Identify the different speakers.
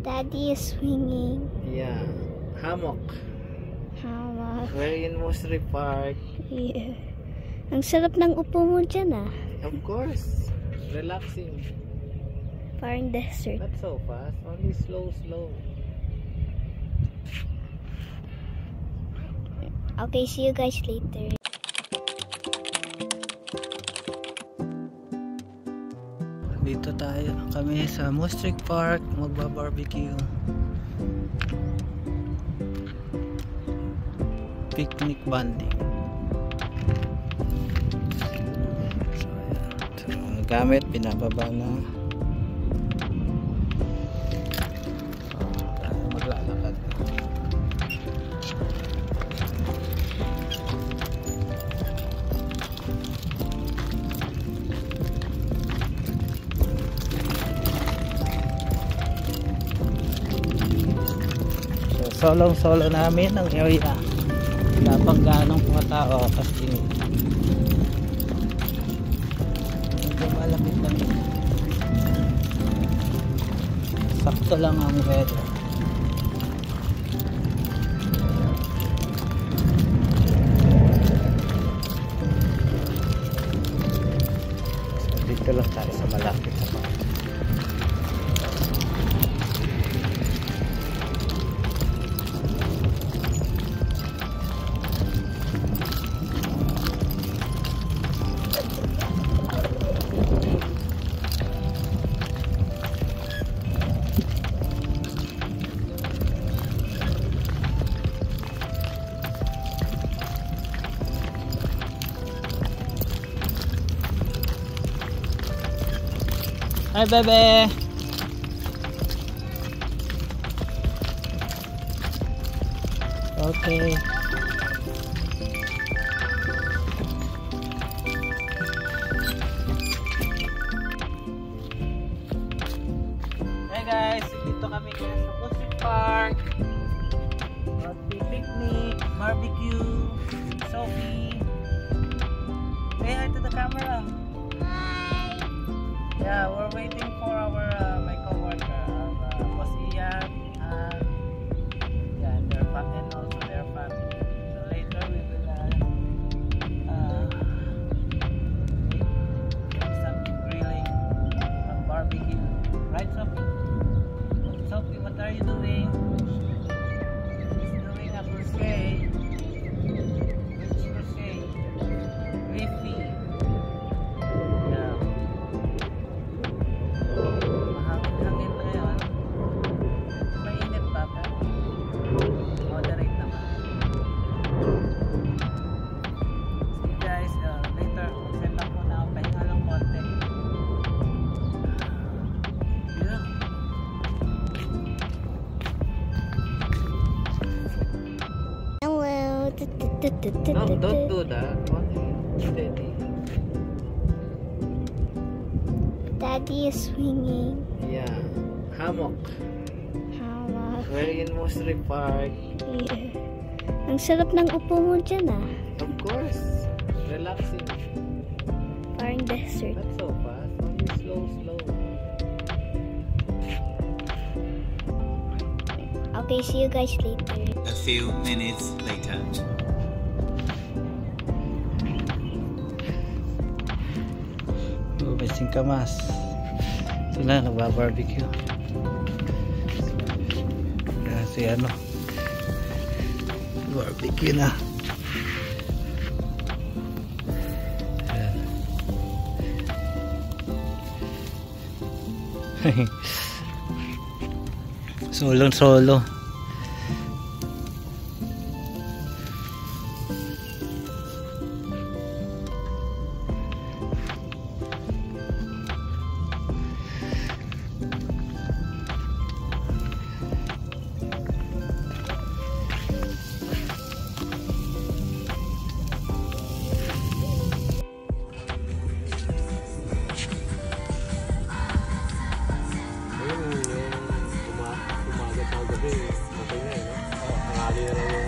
Speaker 1: Daddy is swinging.
Speaker 2: Yeah. Hammock.
Speaker 1: Hammock.
Speaker 2: We're in Mosseri Park.
Speaker 1: Yeah. Ang sarap ng upo mo dyan ah.
Speaker 2: Of course. Relaxing.
Speaker 1: Parang desert.
Speaker 2: Not so fast. Only slow.
Speaker 1: Okay, see you guys later.
Speaker 2: Dito kami sa Mosseri Park, magba-barbecue. Picnic bonding. So, ayan. Gamit, pinababa na. Tayo maglalakad. Solong-solo namin ang area. Wala pang ganong mga tao kasi medyo malapit kami. Sakto lang ang weather. So, dito lang tayo sa malapit sa mga. Hi, bebe. Okay. Hey guys, dito kami sa Mosseri Park. Picnic, barbecue, Sophie. Say hi to the camera. Yeah, we're waiting for our my coworker, Boss Ian, and yeah, and also their family. So later we will do some grilling, some barbecue. Right, Sophie? Sophie, what are you doing? She's doing a crochet. Which crochet? Reefy. No, don't do that. Steady.
Speaker 1: Daddy is swinging.
Speaker 2: Yeah. Hammock.
Speaker 1: Hammock.
Speaker 2: We're in Mosseri Park.
Speaker 1: Yeah. Ang sarap ng upo mo dyan ah.
Speaker 2: Of course. Relaxing.
Speaker 1: Parang desert.
Speaker 2: Not so fast. Only slow.
Speaker 1: Okay, see you guys later.
Speaker 3: A few minutes later.
Speaker 2: May singkamas. Sila nagbabarbecue. Kasi barbecue na. Solo. Umaga sa gabi, okay na no? Tanghali na lang